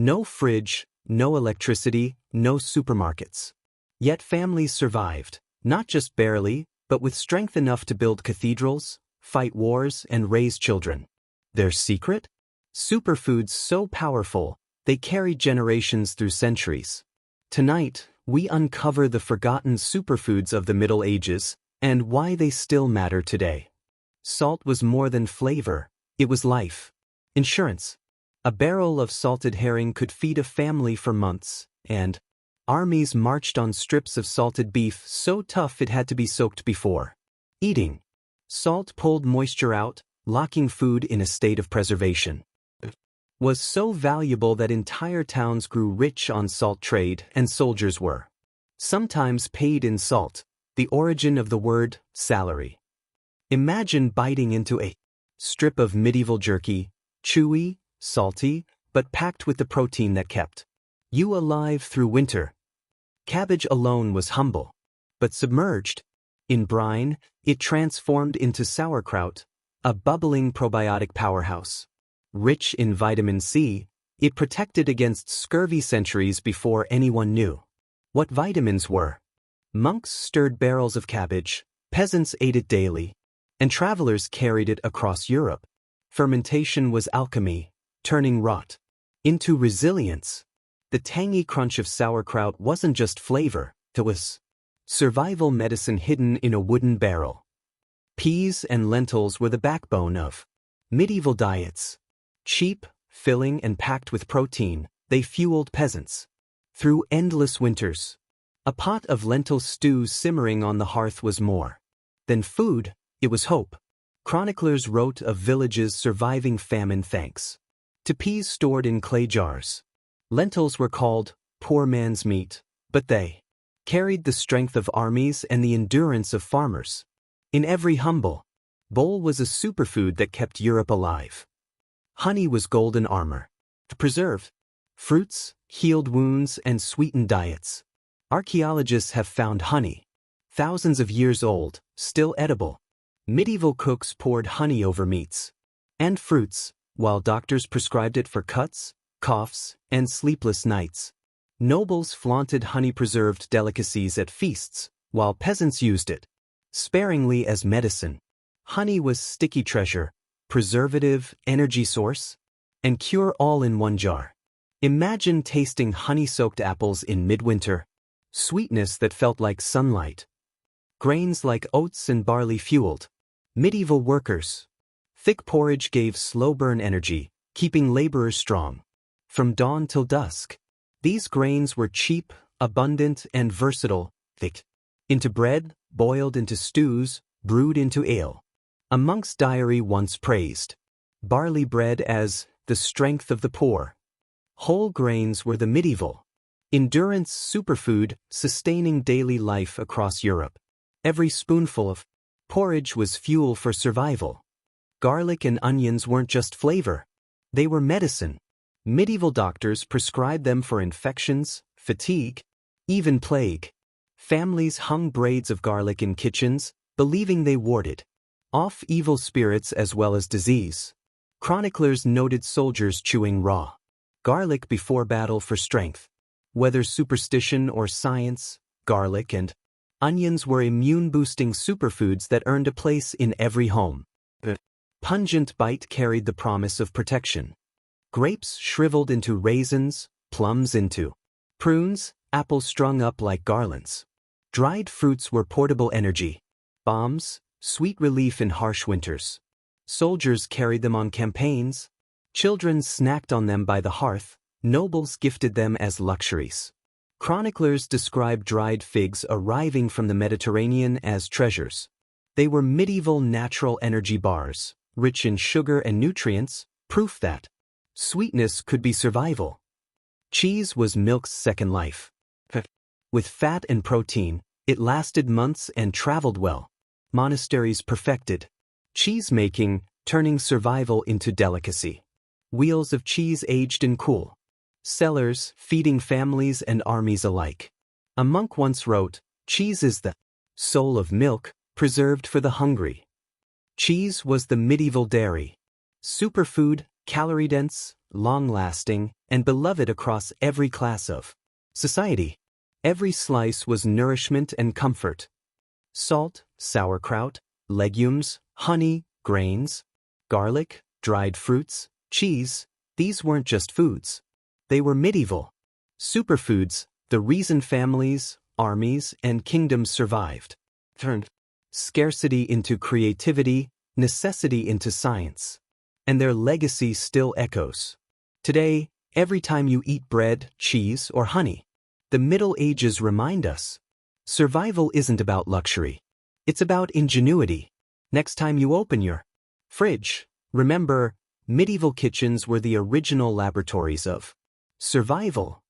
No fridge, no electricity, no supermarkets. Yet families survived, not just barely, but with strength enough to build cathedrals, fight wars, and raise children. Their secret? Superfoods so powerful, they carried generations through centuries. Tonight, we uncover the forgotten superfoods of the Middle Ages and why they still matter today. Salt was more than flavor, it was life. Insurance. A barrel of salted herring could feed a family for months, and armies marched on strips of salted beef so tough it had to be soaked before eating. Salt pulled moisture out, locking food in a state of preservation. Was so valuable that entire towns grew rich on salt trade, and soldiers were sometimes paid in salt, the origin of the word salary. Imagine biting into a strip of medieval jerky, chewy, salty, but packed with the protein that kept you alive through winter. Cabbage alone was humble, but submerged in brine, it transformed into sauerkraut, a bubbling probiotic powerhouse. Rich in vitamin C, it protected against scurvy centuries before anyone knew what vitamins were. Monks stirred barrels of cabbage, peasants ate it daily, and travelers carried it across Europe. Fermentation was alchemy, turning rot into resilience. The tangy crunch of sauerkraut wasn't just flavor, it was survival medicine hidden in a wooden barrel. Peas and lentils were the backbone of medieval diets. Cheap, filling, and packed with protein, they fueled peasants through endless winters. A pot of lentil stew simmering on the hearth was more than food, it was hope. Chroniclers wrote of villages surviving famine thanks to peas stored in clay jars. Lentils were called poor man's meat, but they carried the strength of armies and the endurance of farmers. In every humble bowl was a superfood that kept Europe alive. Honey was golden armor. To preserve fruits, healed wounds, and sweetened diets. Archaeologists have found honey, thousands of years old, still edible. Medieval cooks poured honey over meats and fruits, while doctors prescribed it for cuts, coughs, and sleepless nights. Nobles flaunted honey-preserved delicacies at feasts, while peasants used it sparingly as medicine. Honey was sticky treasure, preservative, energy source, and cure all in one jar. Imagine tasting honey-soaked apples in midwinter. Sweetness that felt like sunlight. Grains like oats and barley fueled medieval workers. Thick porridge gave slow-burn energy, keeping laborers strong from dawn till dusk. These grains were cheap, abundant, and versatile, thick into bread, boiled into stews, brewed into ale. A monk's diary once praised barley bread as the strength of the poor. Whole grains were the medieval endurance superfood sustaining daily life across Europe. Every spoonful of porridge was fuel for survival. Garlic and onions weren't just flavor, they were medicine. Medieval doctors prescribed them for infections, fatigue, even plague. Families hung braids of garlic in kitchens, believing they warded off evil spirits as well as disease. Chroniclers noted soldiers chewing raw garlic before battle for strength. Whether superstition or science, garlic and onions were immune-boosting superfoods that earned a place in every home. The pungent bite carried the promise of protection. Grapes shriveled into raisins, plums into prunes, apples strung up like garlands. Dried fruits were portable energy. Bombs, sweet relief in harsh winters. Soldiers carried them on campaigns. Children snacked on them by the hearth. Nobles gifted them as luxuries. Chroniclers describe dried figs arriving from the Mediterranean as treasures. They were medieval natural energy bars, rich in sugar and nutrients, proof that sweetness could be survival. Cheese was milk's second life. With fat and protein, it lasted months and traveled well. Monasteries perfected cheese-making, turning survival into delicacy. Wheels of cheese aged in cool cellars, feeding families and armies alike. A monk once wrote, "Cheese is the soul of milk, preserved for the hungry." Cheese was the medieval dairy. Superfood, calorie-dense, long-lasting, and beloved across every class of society. Every slice was nourishment and comfort. Salt, sauerkraut, legumes, honey, grains, garlic, dried fruits, cheese, these weren't just foods. They were medieval superfoods, the reason families, armies, and kingdoms survived. Turned scarcity into creativity, necessity into science. And their legacy still echoes. Today, every time you eat bread, cheese, or honey, the Middle Ages remind us, survival isn't about luxury. It's about ingenuity. Next time you open your fridge, remember, medieval kitchens were the original laboratories of survival.